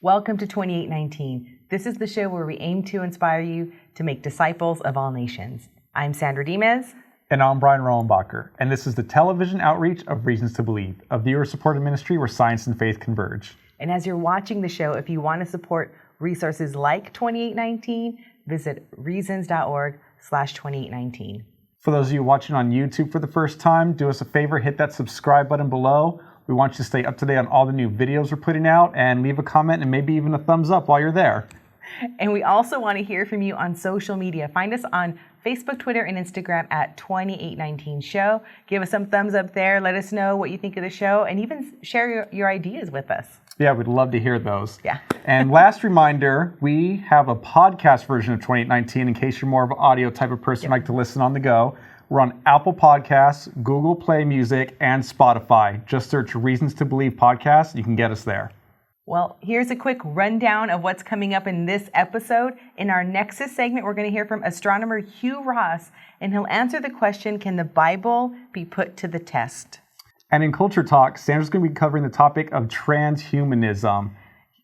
Welcome to 2819. This is the show where we aim to inspire you to make disciples of all nations. I'm Sandra Dimez. And I'm Brian Rohenbacher, and this is the television outreach of Reasons to Believe, a viewer-supported ministry where science and faith converge. And as you're watching the show, if you want to support resources like 2819, visit reasons.org/2819. For those of you watching on YouTube for the first time, do us a favor, hit that subscribe button below. We want you to stay up to date on all the new videos we're putting out, and leave a comment and maybe even a thumbs up while you're there. And we also want to hear from you on social media. Find us on Facebook, Twitter, and Instagram at 2819 Show. Give us some thumbs up there. Let us know what you think of the show, and even share your ideas with us. Yeah, we'd love to hear those. Yeah. And last reminder, we have a podcast version of 2819 in case you're more of an audio type of person, like to listen on the go. We're on Apple Podcasts, Google Play Music, and Spotify. Just search Reasons to Believe Podcast. You can get us there. Well, here's a quick rundown of what's coming up in this episode. In our Nexus segment, we're going to hear from astronomer Hugh Ross, and he'll answer the question, can the Bible be put to the test? And in Culture Talk, Sandra's going to be covering the topic of transhumanism.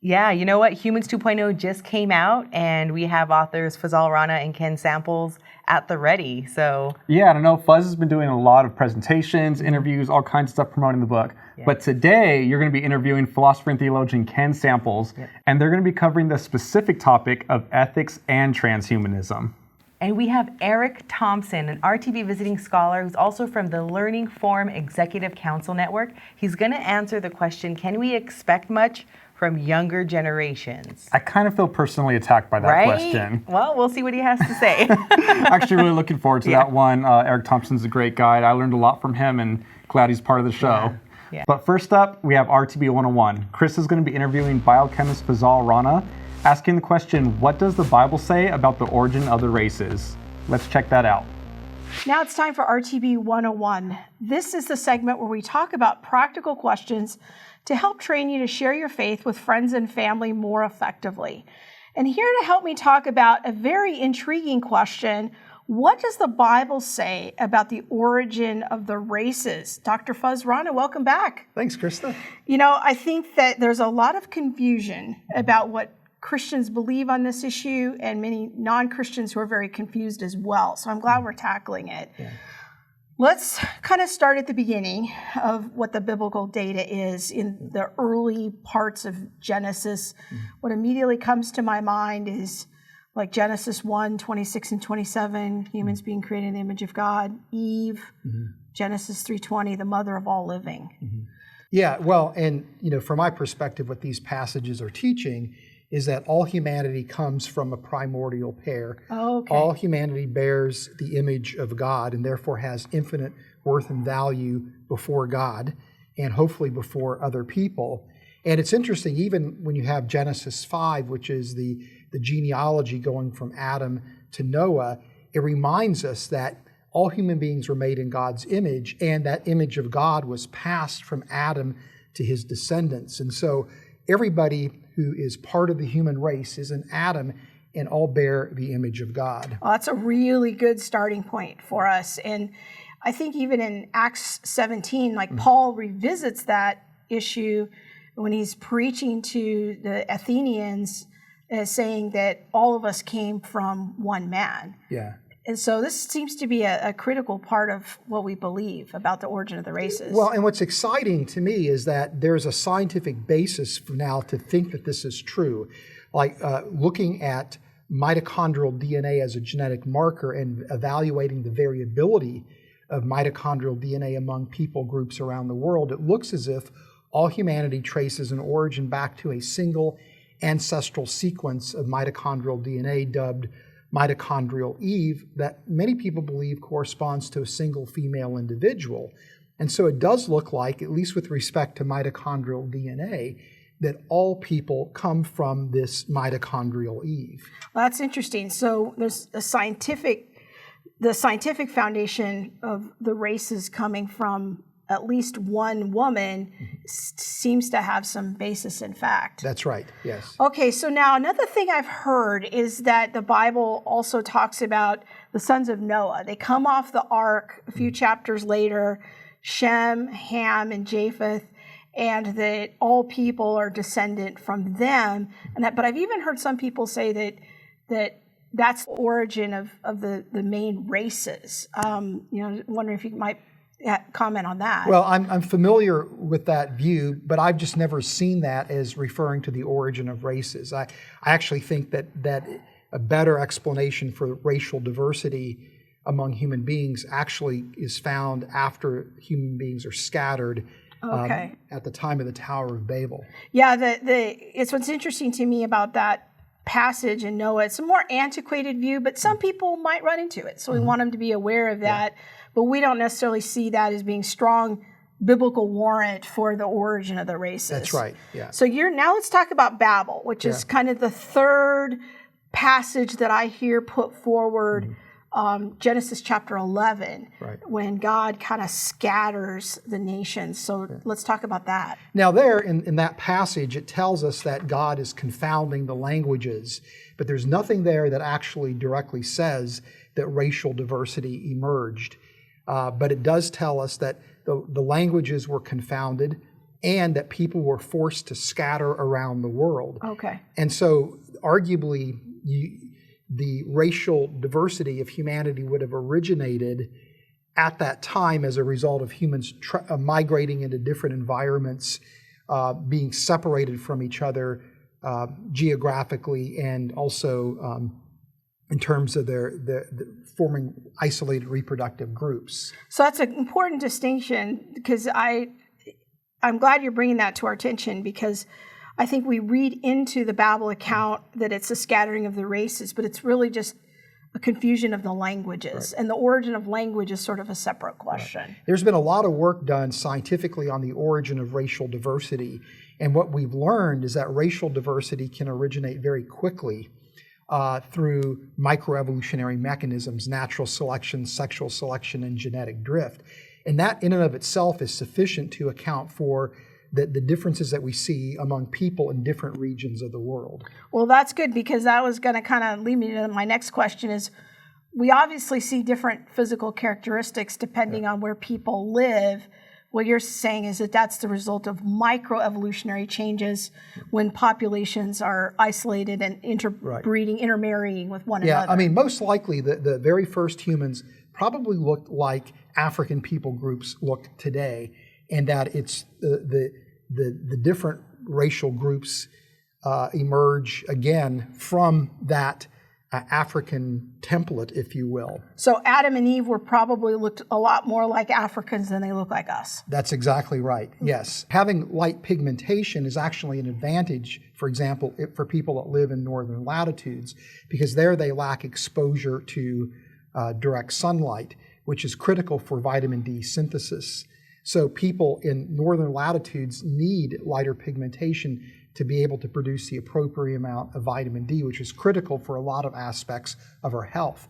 Yeah, you know what? Humans 2.0 just came out, and we have authors Fazale Rana and Ken Samples at the ready. So yeah, I don't know. Fuzz has been doing a lot of presentations, interviews, all kinds of stuff promoting the book. Yeah. But today, you're going to be interviewing philosopher and theologian Ken Samples, and they're going to be covering the specific topic of ethics and transhumanism. And we have Erick Thompson, an RTB visiting scholar who's also from the Learning Forum Executive Council Network. He's going to answer the question, can we expect much from younger generations? I kind of feel personally attacked by that question. Well, we'll see what he has to say. Actually, really looking forward to that one. Erick Thompson's a great guy. I learned a lot from him, and glad he's part of the show. Yeah. But first up, we have RTB 101. Chris is going to be interviewing biochemist Fazale Rana, asking the question, what does the Bible say about the origin of the races? Let's check that out. Now it's time for RTB 101. This is the segment where we talk about practical questions to help train you to share your faith with friends and family more effectively. And here to help me talk about a very intriguing question, what does the Bible say about the origin of the races? Dr. Fazale Rana, welcome back. Thanks, Krista. You know, I think that there's a lot of confusion about what Christians believe on this issue, and many non-Christians who are very confused as well. So I'm glad we're tackling it. Yeah. Let's kind of start at the beginning of what the biblical data is in the early parts of Genesis. What immediately comes to my mind is like Genesis 1, 26 and 27, humans being created in the image of God, Eve, Genesis 3:20, the mother of all living. Yeah, well, and you know, from my perspective, what these passages are teaching is that all humanity comes from a primordial pair. Oh, okay. All humanity bears the image of God and therefore has infinite worth and value before God and hopefully before other people. And it's interesting, even when you have Genesis 5, which is the genealogy going from Adam to Noah, it reminds us that all human beings were made in God's image, and that image of God was passed from Adam to his descendants. And so everybody who is part of the human race is an Adam, and all bear the image of God. Well, that's a really good starting point for us. And I think even in Acts 17, like Paul revisits that issue when he's preaching to the Athenians, saying that all of us came from one man. Yeah. And so this seems to be a critical part of what we believe about the origin of the races. Well, and what's exciting to me is that there's a scientific basis for now to think that this is true. Like looking at mitochondrial DNA as a genetic marker and evaluating the variability of mitochondrial DNA among people groups around the world, it looks as if all humanity traces an origin back to a single ancestral sequence of mitochondrial DNA dubbed mitochondrial Eve that many people believe corresponds to a single female individual. And so it does look like, at least with respect to mitochondrial DNA, that all people come from this mitochondrial Eve. Well, that's interesting. So there's the scientific foundation of the races coming from at least one woman seems to have some basis in fact. That's right, yes. Okay, so now another thing I've heard is that the Bible also talks about the sons of Noah. They come off the ark a few chapters later, Shem, Ham, and Japheth, and that all people are descendant from them. And that, but I've even heard some people say that's the origin of the main races. Wondering if you might comment on that. Well, I'm familiar with that view, but I've just never seen that as referring to the origin of races. I actually think that a better explanation for racial diversity among human beings actually is found after human beings are scattered at the time of the Tower of Babel. Yeah, it's what's interesting to me about that passage in Noah. It's a more antiquated view, but some people might run into it. So we want them to be aware of that. But we don't necessarily see that as being strong biblical warrant for the origin of the races. That's right, yeah. So now let's talk about Babel, which is kind of the third passage that I hear put forward, Genesis chapter 11, when God kind of scatters the nations. So let's talk about that. Now there, in that passage, it tells us that God is confounding the languages, but there's nothing there that actually directly says that racial diversity emerged. But it does tell us that the languages were confounded and that people were forced to scatter around the world. Okay. And so arguably, the racial diversity of humanity would have originated at that time as a result of humans migrating into different environments, being separated from each other geographically and also in terms of their forming isolated reproductive groups. So that's an important distinction, because I'm glad you're bringing that to our attention, because I think we read into the Babel account that it's a scattering of the races, but it's really just a confusion of the languages. And the origin of language is sort of a separate question. There's been a lot of work done scientifically on the origin of racial diversity. And what we've learned is that racial diversity can originate very quickly through microevolutionary mechanisms, natural selection, sexual selection, and genetic drift. And that in and of itself is sufficient to account for the differences that we see among people in different regions of the world. Well, that's good, because that was going to kind of lead me to my next question is, we obviously see different physical characteristics depending on where people live. What you're saying is that that's the result of microevolutionary changes when populations are isolated and interbreeding, intermarrying with one another. Yeah, I mean, most likely the very first humans probably looked like African people groups look today, and that it's the different racial groups emerge again from that African template, if you will. So Adam and Eve were probably looked a lot more like Africans than they look like us. That's exactly right, yes. Having light pigmentation is actually an advantage, for example, for people that live in northern latitudes, because there they lack exposure to direct sunlight, which is critical for vitamin D synthesis. So people in northern latitudes need lighter pigmentation to be able to produce the appropriate amount of vitamin D, which is critical for a lot of aspects of our health.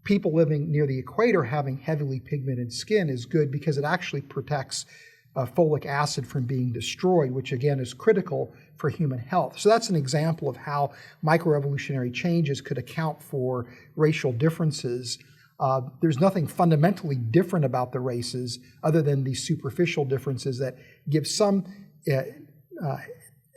People living near the equator having heavily pigmented skin is good because it actually protects folic acid from being destroyed, which again is critical for human health. So that's an example of how microevolutionary changes could account for racial differences. There's nothing fundamentally different about the races other than these superficial differences that give some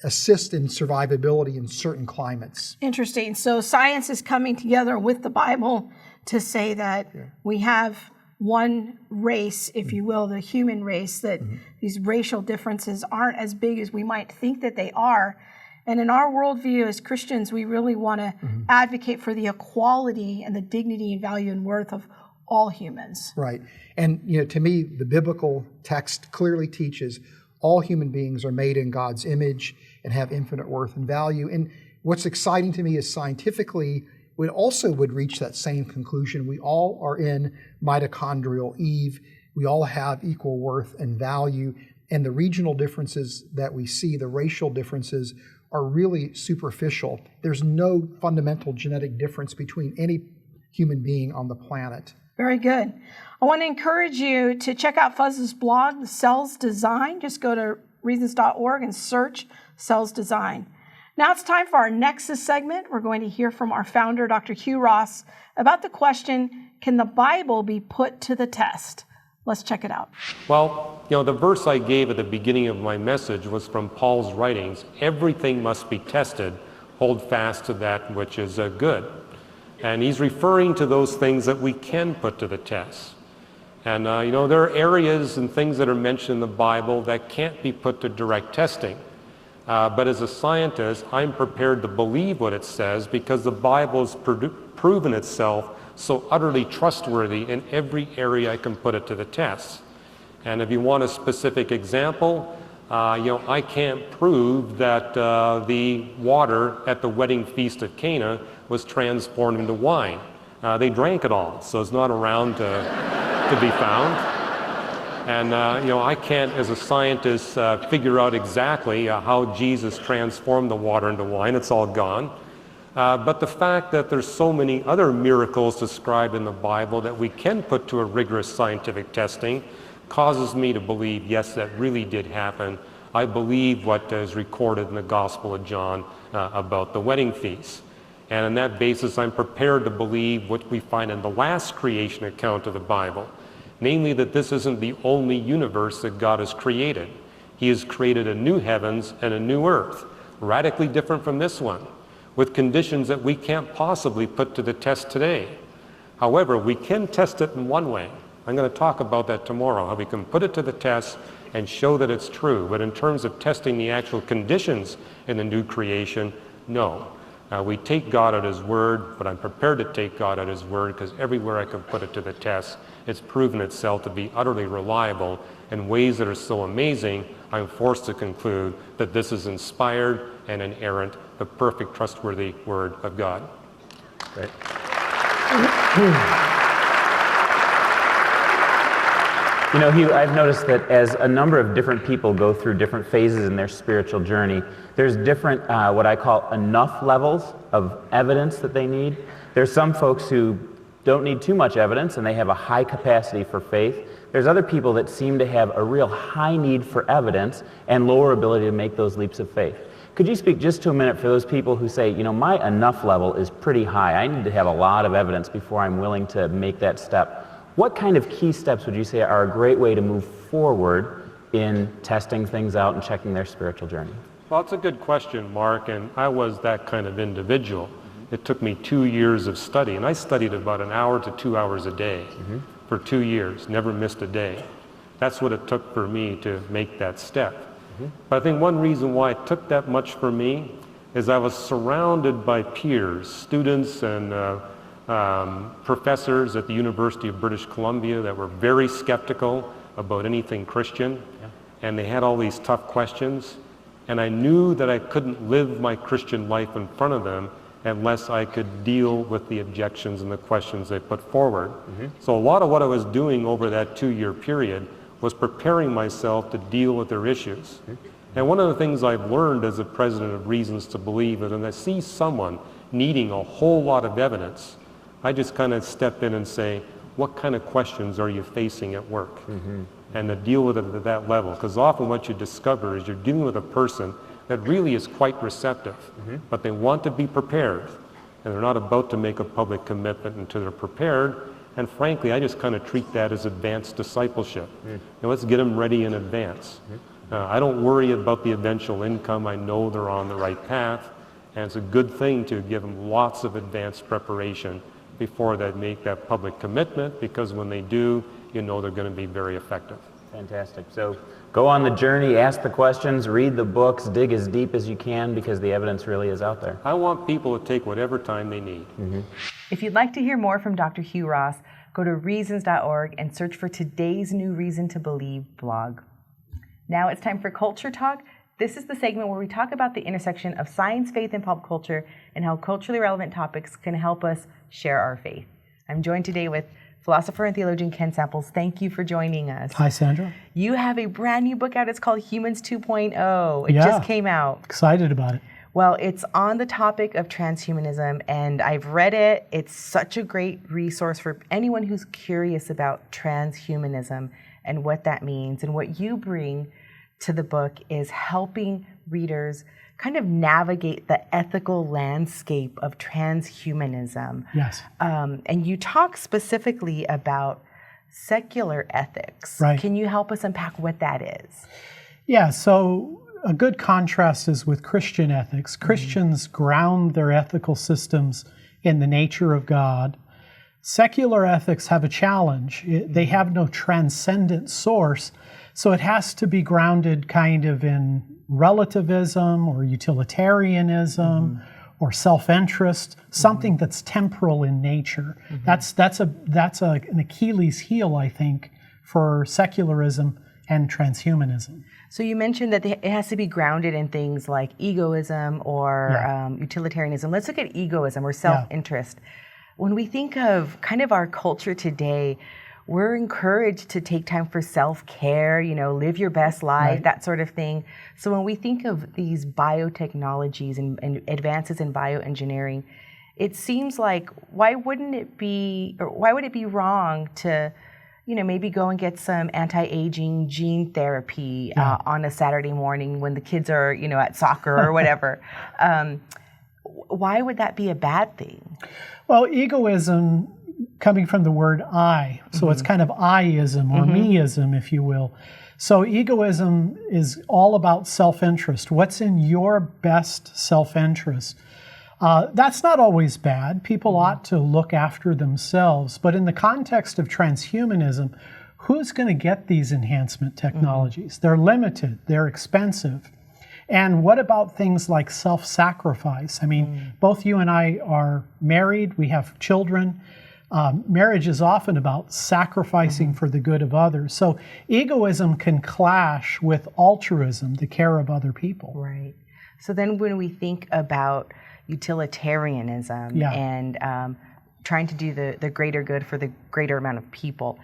assist in survivability in certain climates. Interesting. So science is coming together with the Bible to say that we have one race, if you will, the human race, that these racial differences aren't as big as we might think that they are. And in our worldview as Christians, we really want to advocate for the equality and the dignity and value and worth of all humans. Right. And to me, the biblical text clearly teaches all human beings are made in God's image and have infinite worth and value. And what's exciting to me is scientifically, we also would reach that same conclusion. We all are in mitochondrial Eve. We all have equal worth and value. And the regional differences that we see, the racial differences, are really superficial. There's no fundamental genetic difference between any human being on the planet. Very good. I want to encourage you to check out Fuzz's blog, The Cells Design. Just go to reasons.org and search Cells Design. Now it's time for our Nexus segment. We're going to hear from our founder, Dr. Hugh Ross, about the question, can the Bible be put to the test? Let's check it out. Well, the verse I gave at the beginning of my message was from Paul's writings. Everything must be tested. Hold fast to that which is good. And he's referring to those things that we can put to the test. And, there are areas and things that are mentioned in the Bible that can't be put to direct testing. But as a scientist, I'm prepared to believe what it says because the Bible has proven itself so utterly trustworthy in every area I can put it to the test. And if you want a specific example, I can't prove that the water at the wedding feast at Cana was transformed into wine. They drank it all, so it's not around to be found. And I can't, as a scientist, figure out exactly how Jesus transformed the water into wine. It's all gone. But the fact that there's so many other miracles described in the Bible that we can put to a rigorous scientific testing causes me to believe, yes, that really did happen. I believe what is recorded in the Gospel of John about the wedding feast. And on that basis, I'm prepared to believe what we find in the last creation account of the Bible, namely that this isn't the only universe that God has created. He has created a new heavens and a new earth, radically different from this one, with conditions that we can't possibly put to the test today. However, we can test it in one way. I'm going to talk about that tomorrow, how we can put it to the test and show that it's true. But in terms of testing the actual conditions in the new creation, no. We take God at His word, but I'm prepared to take God at His word because everywhere I can put it to the test, it's proven itself to be utterly reliable in ways that are so amazing, I'm forced to conclude that this is inspired and inerrant, the perfect, trustworthy word of God. Great. Hugh, I've noticed that as a number of different people go through different phases in their spiritual journey, there's different, what I call enough levels of evidence that they need. There's some folks who don't need too much evidence and they have a high capacity for faith. There's other people that seem to have a real high need for evidence and lower ability to make those leaps of faith. Could you speak just to a minute for those people who say, my enough level is pretty high. I need to have a lot of evidence before I'm willing to make that step. What kind of key steps would you say are a great way to move forward in testing things out and checking their spiritual journey? Well, it's a good question, Mark, and I was that kind of individual. It took me 2 years of study, and I studied about 1 hour to 2 hours a day for 2 years, never missed a day. That's what it took for me to make that step. But I think one reason why it took that much for me is I was surrounded by peers, students and professors at the University of British Columbia that were very skeptical about anything Christian, and they had all these tough questions, and I knew that I couldn't live my Christian life in front of them unless I could deal with the objections and the questions they put forward. So a lot of what I was doing over that 2-year period was preparing myself to deal with their issues. And one of the things I've learned as the president of Reasons to Believe is when I see someone needing a whole lot of evidence, I just kind of step in and say, what kind of questions are you facing at work? And to deal with it at that level. Because often what you discover is you're dealing with a person that really is quite receptive, but they want to be prepared. And they're not about to make a public commitment until they're prepared. And frankly, I just kind of treat that as advanced discipleship. Let's get them ready in advance. I don't worry about the eventual income. I know they're on the right path. And it's a good thing to give them lots of advanced preparation before they make that public commitment, because when they do, they're going to be very effective. Fantastic. So go on the journey, ask the questions, read the books, dig as deep as you can, because the evidence really is out there. I want people to take whatever time they need. If you'd like to hear more from Dr. Hugh Ross, go to reasons.org and search for today's new Reason to Believe blog. Now it's time for Culture Talk. This is the segment where we talk about the intersection of science, faith, and pop culture, and how culturally relevant topics can help us share our faith. I'm joined today with philosopher and theologian Ken Samples. Thank you for joining us. Hi, Sandra. You have a brand new book out. It's called Humans 2.0. It just came out. Excited about it. Well, it's on the topic of transhumanism, and I've read it. It's such a great resource for anyone who's curious about transhumanism and what that means. And what you bring to the book is helping readers kind of navigate the ethical landscape of transhumanism. Yes. And you talk specifically about secular ethics. Right. Can you help us unpack what that is? Yeah, so a good contrast is with Christian ethics. Christians ground their ethical systems in the nature of God. Secular ethics have a challenge. They have no transcendent source, so it has to be grounded kind of in relativism or utilitarianism or self-interest, something that's temporal in nature. That's an Achilles heel, I think, for secularism and transhumanism. So you mentioned that it has to be grounded in things like egoism or utilitarianism. Let's look at egoism or self-interest. When we think of kind of our culture today, we're encouraged to take time for self-care, live your best life, that sort of thing. So when we think of these biotechnologies and advances in bioengineering, it seems like why would it be wrong to maybe go and get some anti-aging gene therapy on a Saturday morning when the kids are, at soccer or whatever. Why would that be a bad thing? Well, egoism, coming from the word I, so it's kind of I-ism or me-ism, if you will. So egoism is all about self-interest. What's in your best self-interest? That's not always bad. People ought to look after themselves. But in the context of transhumanism, who's going to get these enhancement technologies? They're limited. They're expensive. And what about things like self-sacrifice? I mean, both you and I are married. We have children. Marriage is often about sacrificing for the good of others. So egoism can clash with altruism, the care of other people. Right. So then when we think about utilitarianism and trying to do the greater good for the greater amount of people,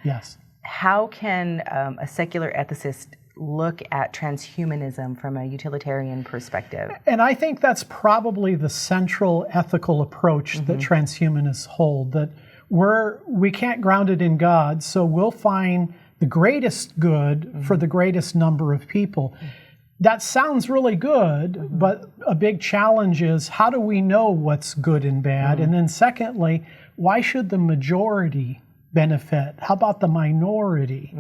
how can a secular ethicist look at transhumanism from a utilitarian perspective? And I think that's probably the central ethical approach that transhumanists hold, that we can't ground it in God, so we'll find the greatest good for the greatest number of people. That sounds really good, but a big challenge is, how do we know what's good and bad? And then secondly, why should the majority benefit? How about the minority?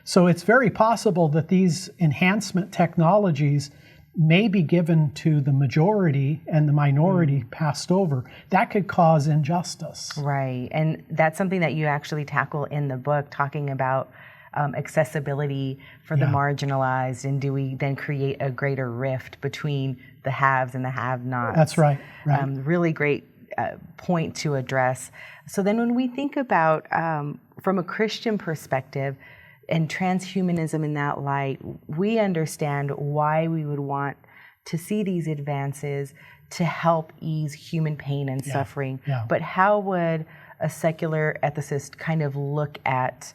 So it's very possible that these enhancement technologies may be given to the majority and the minority passed over. That could cause injustice. Right, and that's something that you actually tackle in the book, talking about accessibility for the marginalized, and do we then create a greater rift between the haves and the have-nots? That's right. Really great point to address. So then when we think about, from a Christian perspective, and transhumanism in that light, we understand why we would want to see these advances to help ease human pain and suffering. But how would a secular ethicist kind of look at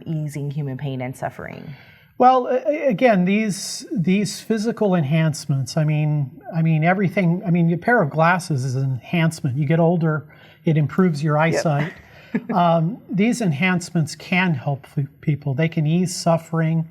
easing human pain and suffering? Well, again, these physical enhancements, I mean everything, a pair of glasses is an enhancement. You get older, it improves your eyesight. These enhancements can help people. They can ease suffering.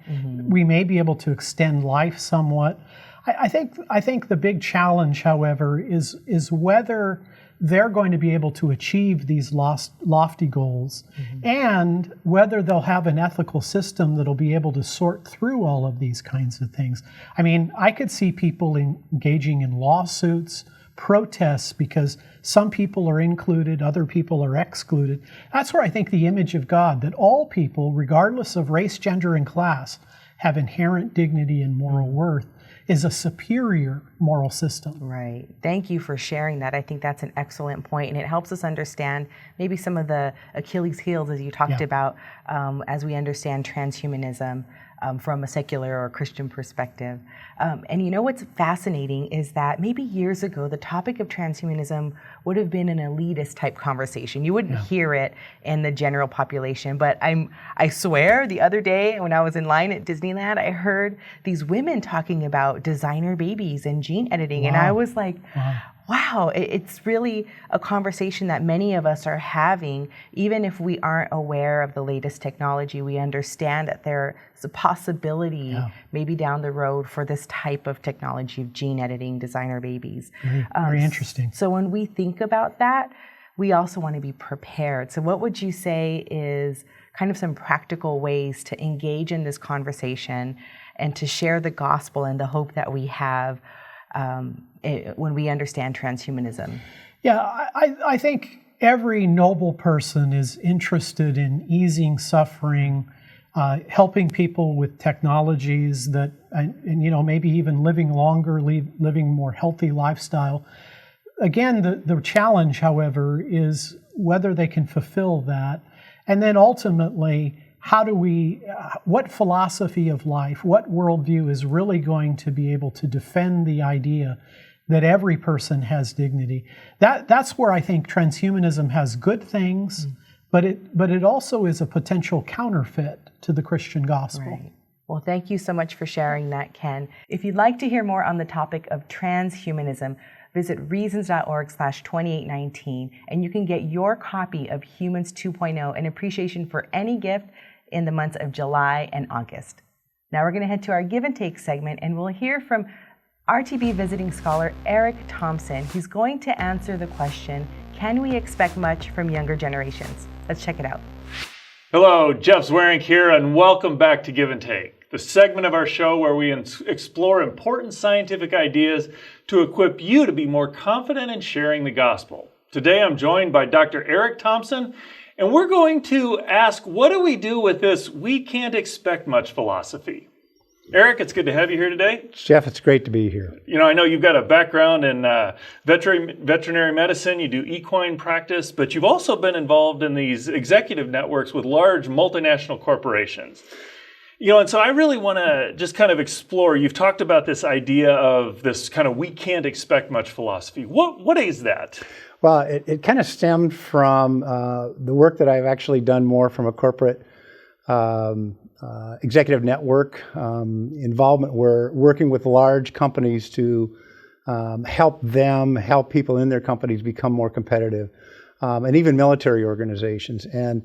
We may be able to extend life somewhat. I think the big challenge, however, is whether they're going to be able to achieve these lofty goals, and whether they'll have an ethical system that'll be able to sort through all of these kinds of things. I mean, I could see people engaging in lawsuits, protests, because some people are included, other people are excluded. That's where I think the image of God, that all people, regardless of race, gender, and class, have inherent dignity and moral worth, is a superior moral system. Right. Thank you for sharing that. I think that's an excellent point, and it helps us understand maybe some of the Achilles heels, as you talked about, as we understand transhumanism from a secular or Christian perspective. And you know what's fascinating is that maybe years ago, the topic of transhumanism would have been an elitist type conversation. You wouldn't hear it in the general population. But I swear, the other day when I was in line at Disneyland, I heard these women talking about designer babies and gene editing. And I was like, wow, it's really a conversation that many of us are having. Even if we aren't aware of the latest technology, we understand that there's a possibility maybe down the road for this type of technology of gene editing designer babies. Very interesting. So when we think about that, we also want to be prepared. So what would you say is kind of some practical ways to engage in this conversation and to share the gospel and the hope that we have when we understand transhumanism? Yeah, I think every noble person is interested in easing suffering, helping people with technologies that, and you know, maybe even living longer, living more healthy lifestyle. Again, the challenge, however, is whether they can fulfill that. And then ultimately, what philosophy of life, what worldview is really going to be able to defend the idea that every person has dignity? That's where I think transhumanism has good things, but it also is a potential counterfeit to the Christian gospel. Right. Well, thank you so much for sharing that, Ken. If you'd like to hear more on the topic of transhumanism, visit reasons.org/2819, and you can get your copy of Humans 2.0, an appreciation for any gift in the months of July and August. Now we're going to head to our Give and Take segment, and we'll hear from RTB visiting scholar Erick Thompson, who's going to answer the question, can we expect much from younger generations? Let's check it out. Hello, Jeff Zwerink here, and welcome back to Give and Take, the segment of our show where we explore important scientific ideas to equip you to be more confident in sharing the gospel. Today I'm joined by Dr. Erick Thompson, and we're going to ask, what do we do with this "we can't expect much" philosophy? Erick, it's good to have you here today. Jeff, it's great to be here. You know, I know you've got a background in veterinary medicine, you do equine practice, but you've also been involved in these executive networks with large multinational corporations. You know, and so I really want to just kind of explore, you've talked about this idea of this kind of "we can't expect much" philosophy. What is that? Well, it kind of stemmed from the work that I've actually done more from a corporate executive network involvement. We're working with large companies to help people in their companies become more competitive, and even military organizations. And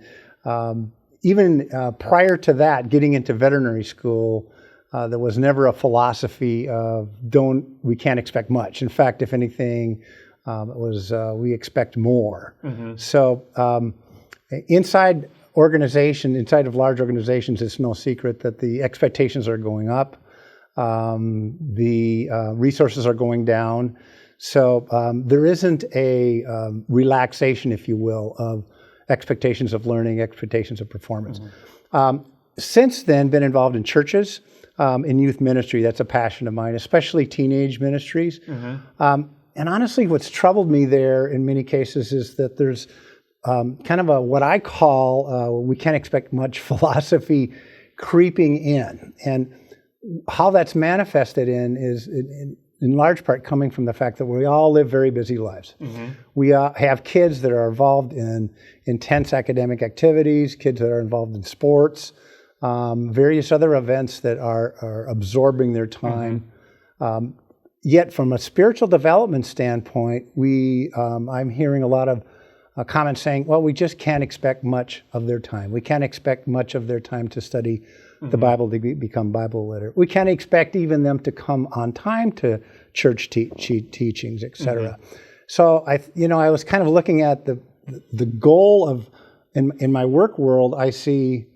even prior to that, getting into veterinary school, there was never a philosophy of we can't expect much. In fact, if anything, it was we expect more. Mm-hmm. So inside of large organizations, it's no secret that the expectations are going up, the resources are going down. So there isn't a relaxation, if you will, of expectations of learning, expectations of performance. Mm-hmm. Since then, been involved in churches, in youth ministry. That's a passion of mine, especially teenage ministries. Mm-hmm. And honestly, what's troubled me there in many cases is that there's kind of what I call "we can't expect much" philosophy creeping in. And how that's manifested is in large part coming from the fact that we all live very busy lives. Mm-hmm. We have kids that are involved in intense academic activities, kids that are involved in sports, various other events that are absorbing their time. Mm-hmm. Yet from a spiritual development standpoint, I'm hearing a lot of comments saying, well, we just can't expect much of their time. We can't expect much of their time to study mm-hmm. the Bible, to become Bible literate. We can't expect even them to come on time to church teachings, etc. Mm-hmm. So I was kind of looking at the goal of, in my work world, I see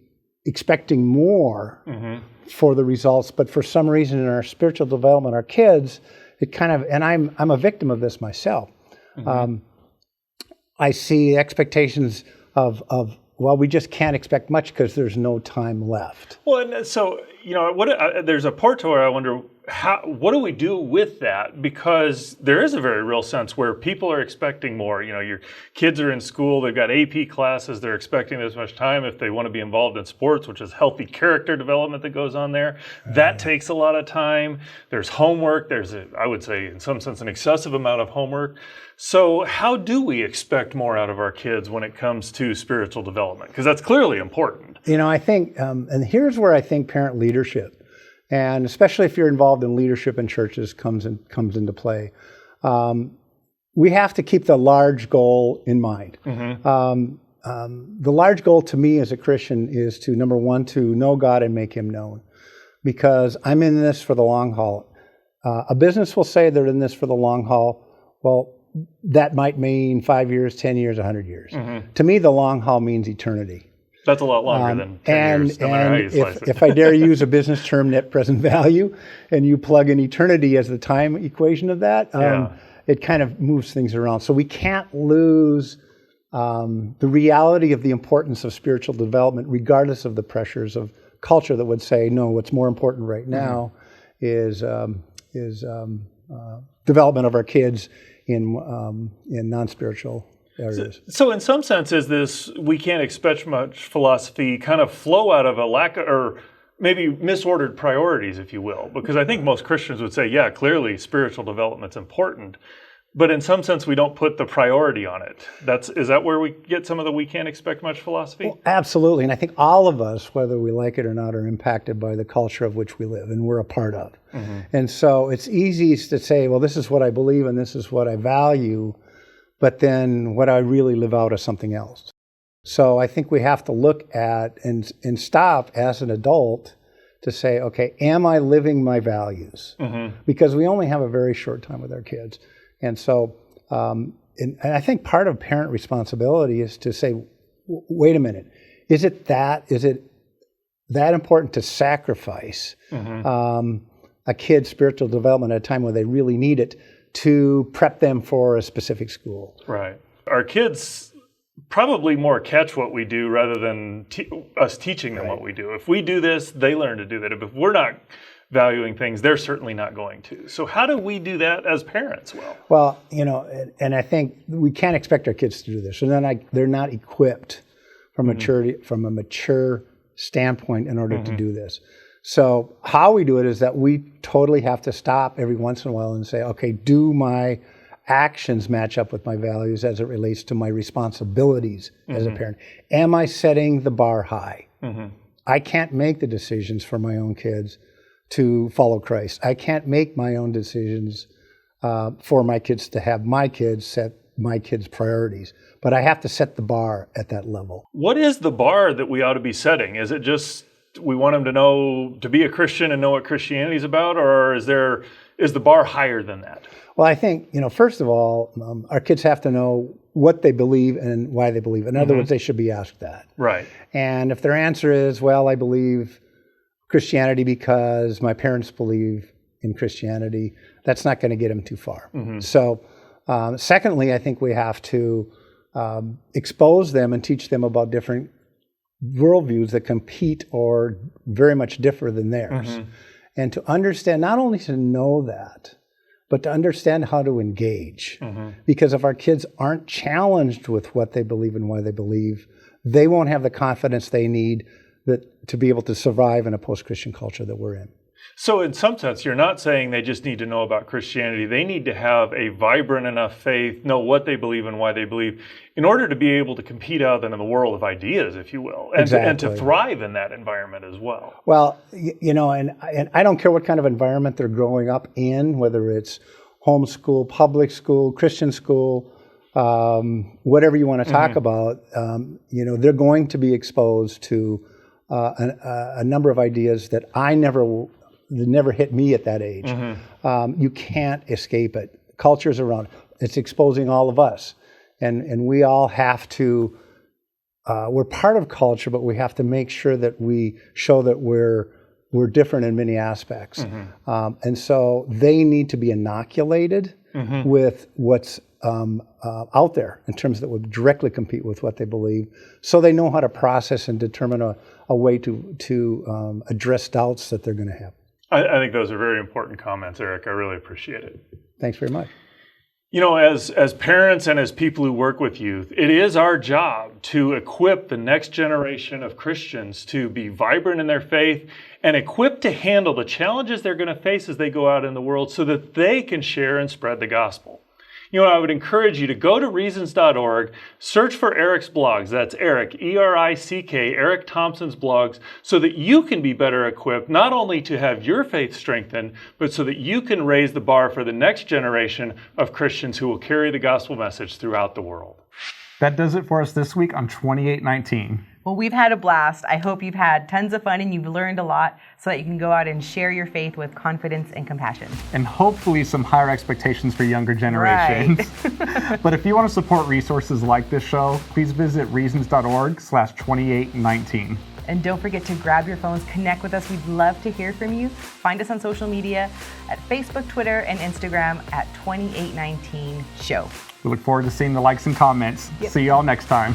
expecting more mm-hmm. for the results, but for some reason in our spiritual development, our kids, it kind of, and I'm a victim of this myself. Mm-hmm. I see expectations of well, we just can't expect much because there's no time left. Well, and so, there's a part to where I wonder, what do we do with that? Because there is a very real sense where people are expecting more. You know, your kids are in school, they've got AP classes, they're expecting this much time if they want to be involved in sports, which is healthy character development that goes on there. That takes a lot of time. There's homework. I would say, in some sense, an excessive amount of homework. So how do we expect more out of our kids when it comes to spiritual development? Because that's clearly important. I think, and here's where I think parent leadership, and especially if you're involved in leadership in churches, comes into play. We have to keep the large goal in mind. Mm-hmm. The large goal to me as a Christian is to, number one, to know God and make Him known. Because I'm in this for the long haul. A business will say they're in this for the long haul. Well, that might mean 5 years, 10 years, 100 years. To me, the long haul means eternity. That's a lot longer than 10 years, no matter how you slice it. If I dare use a business term, net present value, and you plug in eternity as the time equation of that, it kind of moves things around. So we can't lose the reality of the importance of spiritual development, regardless of the pressures of culture that would say, no, what's more important right now is development of our kids in non-spiritual areas. So in some sense, is this, we can't expect much philosophy kind of flow out of a lack of, or maybe misordered priorities, if you will? Because I think most Christians would say, yeah, clearly spiritual development's important, but in some sense we don't put the priority on it. Is that where we get some of the we can't expect much philosophy? Well, absolutely, and I think all of us, whether we like it or not, are impacted by the culture of which we live and we're a part of. And so it's easy to say, well, this is what I believe and this is what I value, but then what I really live out is something else. So I think we have to look at and stop as an adult to say, okay, am I living my values? Because we only have a very short time with our kids. And so, and I think part of parent responsibility is to say, wait a minute, is it that important to sacrifice a kid's spiritual development at a time when they really need it to prep them for a specific school? Right. Our kids probably more catch what we do rather than us teaching them what we do. If we do this, they learn to do that. If we're not valuing things, they're certainly not going to. So how do we do that as parents? Well, and I think we can't expect our kids to do this. So they're not equipped from a mature standpoint in order to do this. So how we do it is that we totally have to stop every once in a while and say, okay, do my actions match up with my values as it relates to my responsibilities as a parent? Am I setting the bar high? I can't make the decisions for my own kids to follow Christ. I can't make my own decisions for my kids to have my kids set my kids' priorities, but I have to set the bar at that level. What is the bar that we ought to be setting? Is it just we want them to know, to be a Christian and know what Christianity is about, or is the bar higher than that? Well, I think, first of all, our kids have to know what they believe and why they believe. In other words, they should be asked that. Right. And if their answer is, well, I believe Christianity because my parents believe in Christianity, that's not going to get them too far. So, secondly, I think we have to expose them and teach them about different worldviews that compete or very much differ than theirs. And to understand, not only to know that, but to understand how to engage. Because if our kids aren't challenged with what they believe and why they believe, they won't have the confidence they need to be able to survive in a post-Christian culture that we're in. So in some sense, you're not saying they just need to know about Christianity. They need to have a vibrant enough faith, know what they believe and why they believe, in order to be able to compete out in the world of ideas, if you will, and to thrive in that environment as well. Well, and I don't care what kind of environment they're growing up in, whether it's homeschool, public school, Christian school, whatever you want to talk about, they're going to be exposed to a number of ideas that never hit me at that age. You can't escape it. Culture's around. It's exposing all of us. And we all have to, we're part of culture, but we have to make sure that we show that we're different in many aspects. And so they need to be inoculated with what's out there in terms that would directly compete with what they believe, so they know how to process and determine a way to address doubts that they're going to have. I think those are very important comments, Eric. I really appreciate it. Thanks very much. As parents and as people who work with youth, it is our job to equip the next generation of Christians to be vibrant in their faith and equipped to handle the challenges they're going to face as they go out in the world so that they can share and spread the gospel. I would encourage you to go to reasons.org, search for Erick's blogs. That's Erick, E-R-I-C-K, Erick Thompson's blogs, so that you can be better equipped not only to have your faith strengthened, but so that you can raise the bar for the next generation of Christians who will carry the gospel message throughout the world. That does it for us this week on 2819. Well, we've had a blast. I hope you've had tons of fun and you've learned a lot so that you can go out and share your faith with confidence and compassion. And hopefully some higher expectations for younger generations. Right. But if you want to support resources like this show, please visit reasons.org/2819. And don't forget to grab your phones, connect with us. We'd love to hear from you. Find us on social media at Facebook, Twitter, and Instagram at 2819show. We look forward to seeing the likes and comments. Yep. See y'all next time.